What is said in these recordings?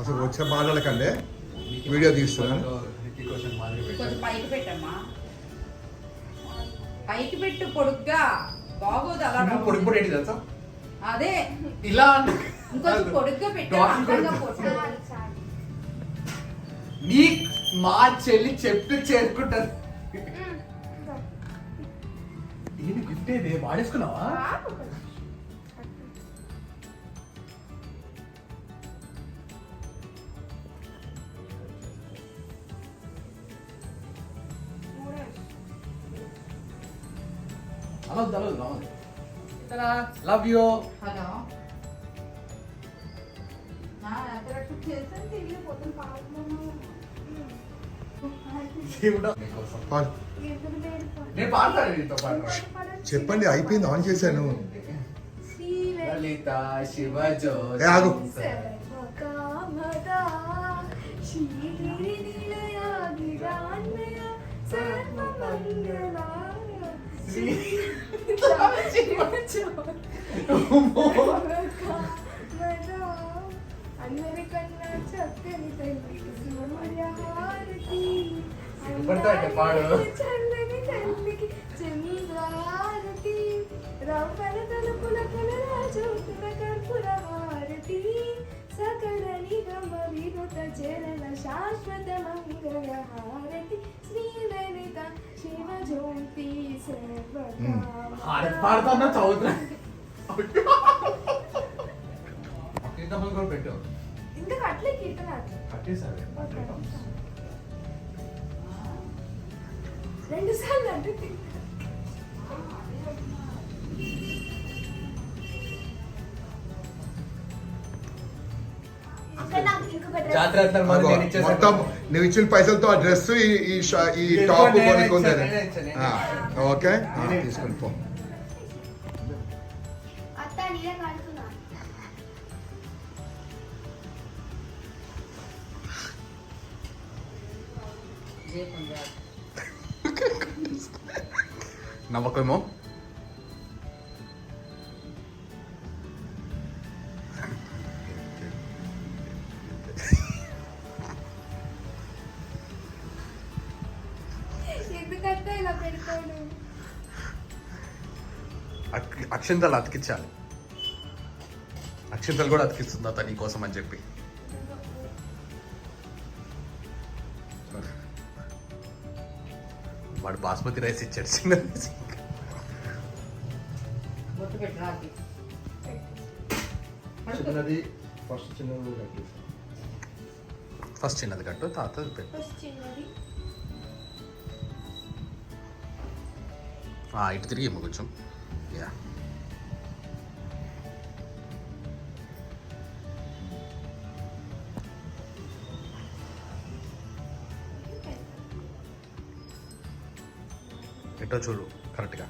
అసలు వచ్చిన బాధలకంటే వీడియో తీస్తున్నాను. కొంచెం పైకి పెట్టమ్మా, పైకి పెట్టు పొడుగ్గా, బాగోదు అలా పొడుగు పొడి తెలుసా? అదే ఇలా ఇంకొంచెం పొడుగ్గా పెట్టు. నీ మా చెల్లి చెప్పి చేరుకుంటారు. ఏంటి గిఫ్ట్ ఏది వాడేసుకున్నావా? Hello love you. హలో నేను పాడతాను నీతో పాటు. చెప్పండి, అయిపోయింది, ఆన్ చేశాను. లలిత శివ ఆగు. అందరికన్నా చక్కని తల్లికి పాడు. చల్లని తల్లికి చంద్రారతి రవ్వల తలుపుల కలరాజోతుల కర్పూర హారతి సకల నిగమ వినుత చరణ శాశ్వత మంగళ హారతి శ్రీ లలిత శివ జ్యోతి పాడుతున్నా చదువుతున్నా కూడా పెట్టు. ఇంకా అట్లే కీర్తన కట్టేసారు 2 సార్లు అంటే మొత్తం నువ్వు ఇచ్చిన పైసలతో ఆ డ్రెస్ ఈ టాప్ కొనుక్కుంది. ఓకే, తీసుకొని పో. నమ్మకమేమో. ఎందుకంటే ఇలా పెడతాడు. అక్షంతలు అతికించాలి. అక్షంతలు కూడా అతికిస్తుంది అతను నీకోసం అని చెప్పి. వాడు బాస్మతి రైస్ ఇచ్చాడు, చిన్నది. ఫస్ట్ చిన్నది కట్టు, తాత పెట్టు. ఇటు తిరిగి కొంచెం. యా, ఎటో చూడు కరెక్ట్గా.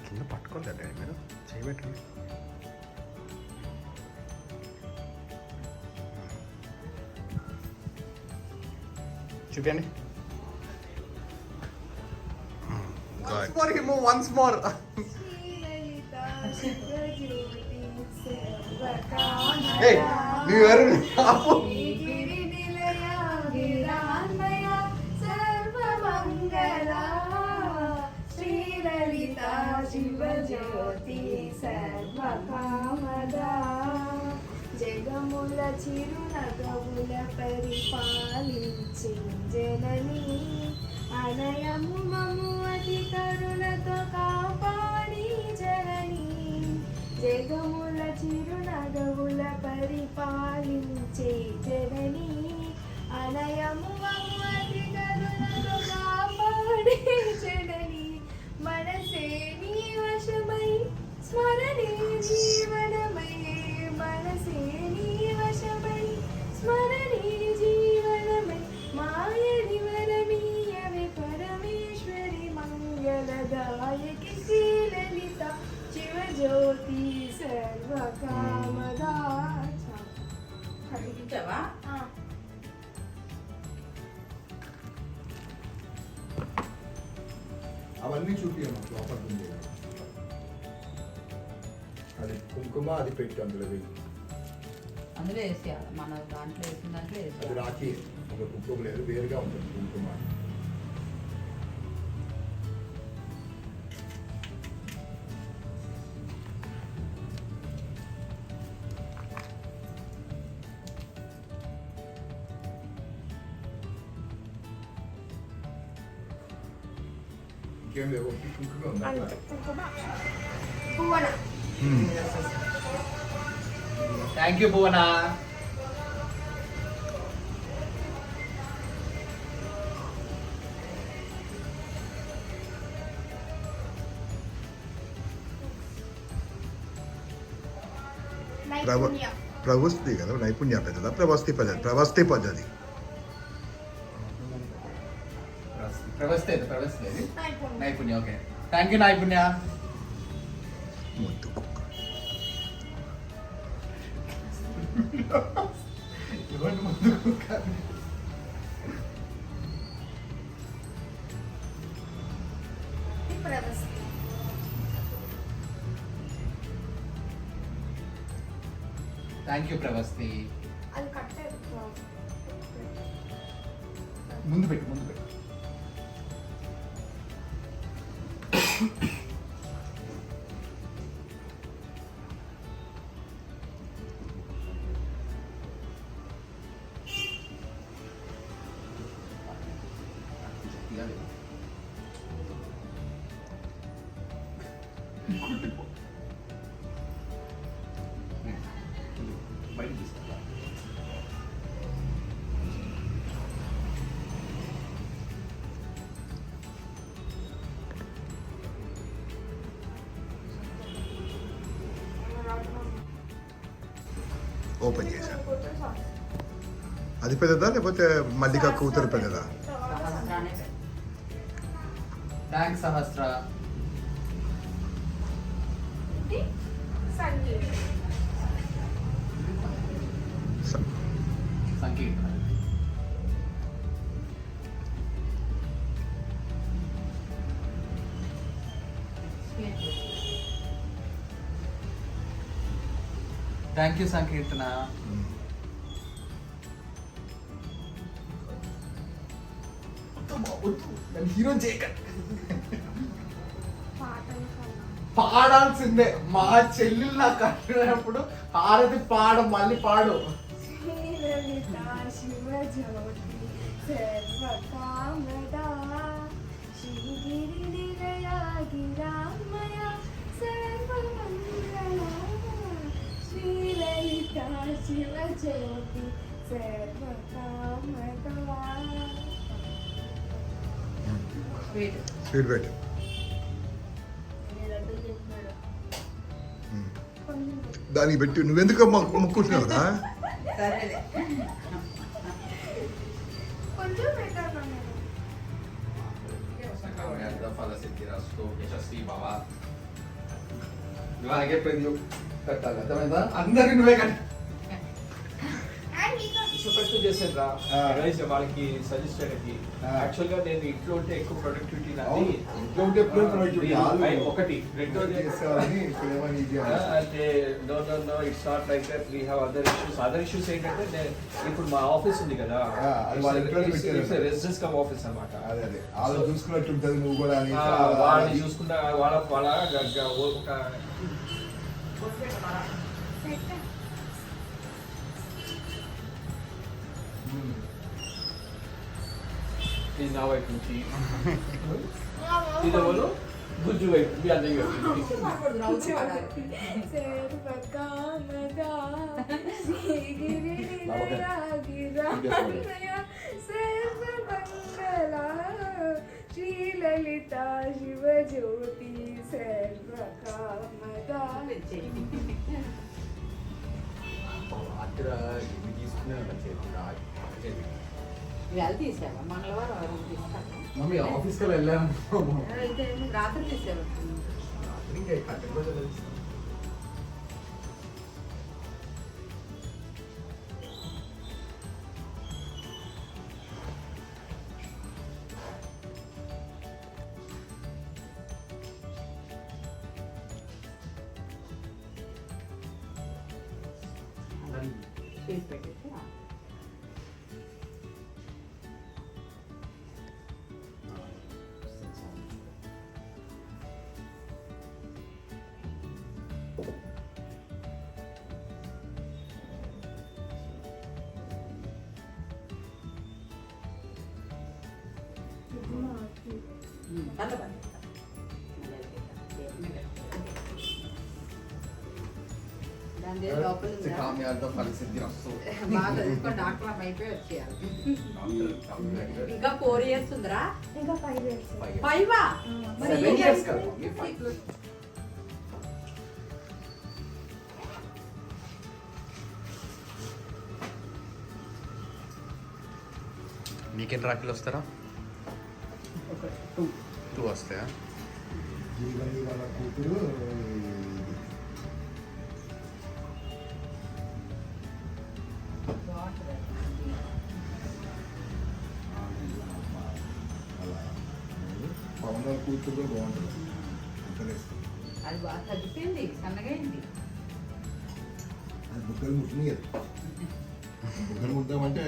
కింద పట్టుకోలేదండి మీరు, చేయబెట్టండి. చూపండి. Once more. జగముల చిరునగముల పరిపాలించి జనని అనయము మము అతి కరుణతో కాపాడి జనని జగముల చిరునగముల పరిపాలించే జనని అనయము మము అతి కరుణతో కాపాడి జనని మనసే నీ వశమై స్మరణే జీవనమై మనసే నీ వశమై స్మరణే జీవనమై మాయని వరమీయవే పరమేశ్వరి మంగళదాయకి శ్రీ లలిత శివజ్యోతి సర్వకామదా. అవన్నీ చూపించమ్మా, లోపల అది కుంకుమ అది పెట్టి అందులో వెయ్యి. అందులో వేసేయాలి, మన దాంట్లో వేసిన దాంట్లో అది వేసేయాలి. రాఖీ ఒక కుంకుమ లేదు, వేరుగా ఉంటుంది కుంకుమ. ఇంకేం లేవు, ఒకటి కుంకుమ ఉంది అట్లా. అంతే కుంకుమ పువ్వన థ్యాంక్ యూ భువన. నైపుణ్యం ప్రవస్తి కదా, నైపుణ్య పెద్దదా ప్రవస్తి పద్ధతి? ప్రవస్తి పద్ధతి. ప్రవస్తే నైపుణ్యం నైపుణ్య. ఓకే, థ్యాంక్ యూ నైపుణ్య. ముద్దు కుక్క. ఇవ్వండి ముందుకు. Pravasthi thank you Pravasthi. అది కట్టేది ముందు పెట్టు, ముందు పెట్టు. బయట తీసుకుంటా. ఓపెన్ చేశాను. అది పెద్దదా లేకపోతే మల్లిక కూతురు పెద్దదా? సహస్రానే పెట్టు. థ్యాంక్స్ సహస్ర. ఇది సంగీతం సంకీర్తన. Sweet. Thank you Sankirtana. Hero చేయక పాటలు కన్నా పాడాల్సిందే. మా చెల్లెలు నాకు కట్టినప్పుడు హారతి పాడు, మళ్ళీ పాడు. శ్రీలలిత శివజ్యోతి సర్వకామదా శ్రీగిరి నిలయా గిరామయ సర్వమంగళ శ్రీలలిత శివజ్యోతి సర్వకామదా స్వీట్. స్వీట్ పెట్టు. లడ్డు చెప్పాడు కొంచెం దానికి పెట్టి నువ్వెందుకు మొక్కుంటున్నావురా? సరేలే. కొంచెం పెట్టాను ఫలసిద్ధిరస్తు యశస్వి భవ. ఇలాగే ప్రతి కట్టాలి, అర్థమైందా? అందరికి నువ్వే కట్ట. ఫస్ట్ చేశాను రా ఆ. గైస్, వాళ్ళకి సజెస్ట్ చేయడానికి. ఆ. యాక్చువల్ గా నేను ఇంట్లో ఉంటే ఎక్కువ ప్రొడక్టివిటీ నాది. అవును, ఇంట్లో ఉంటే ఎప్పుడూ productivity. ఒకటి రెండోది చేసేవాళ్ళని ఇప్పుడేమో ఇది చేయాలి. అంటే no it's not like that we have other issues ఏంటంటే ఇప్పుడు మా ఆఫీస్ ఉంది కదా, ఆ, అది వాళ్ళ ఇంట్లోనే పెట్టారు. రెసిడెన్స్ కమ్ ఆఫీస్ అన్నమాట. అదే అదే వాళ్ళు చూసుకున్నట్టు ఉంటుంది, నువ్వు కూడా అని. వాళ్ళని చూసుకుంటా వాళ్ళ ఒక ఇది నా వైపు నుంచి, ఇది ఎవరు గుజ్జు వైపు మీ అందరి వైపు నుంచి. నవ్వుతూ పడాలి. సర్వకామదా శ్రీగిరి నిలయా గిరామయ సర్వమంగళ శ్రీలలిత శివజ్యోతి సర్వకామదా అక్కడ ఇవి తీసుకునే చేతి. ఇవాళ తీసావా? మంగళవారం ఆ రోజు తీస్తాను. మమ్మీ ఆఫీస్కి వెళ్ళాము. రాత్రి తీసావా? ఇంకా కట్టెలు కూడా తెలుసు. స్పీడ్ పెట్టేసి దాని లోపల ఉందా? కామ్యాలతో పరిస్థితి వస్తుంది బాగా చదువుకొని డాక్టర్ అమ్మ అయిపోయి వచ్చేయాలి. ఇంకా 4 years ఉందిరా. ఇంకా 5 years. 5 మరి 7 years కదా, మీ 5. నీకెన్ని రాఖీలు వస్తారా? 2 వస్తాయా? జీవని వాళ్ళ కూతురు అలా పవన్ వాళ్ళ కూతురు కూడా బాగుంటుంది అంతలేస్తుంది అది బాగా తగ్గిపోయింది, సన్నగా అయింది. అది బుక్కలు ముట్టినాయి బుక్కలు ముట్టామంటే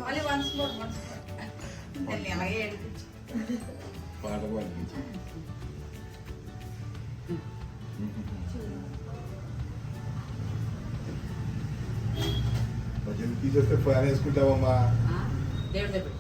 మళ్ళీ once more. దాన్ని అలాగే ఏడిపించు. పాట పాడిపించి భజన తీసేస్తే ఫ్యాన్ వేసుకుంటావమ్మా దేవుడి దగ్గర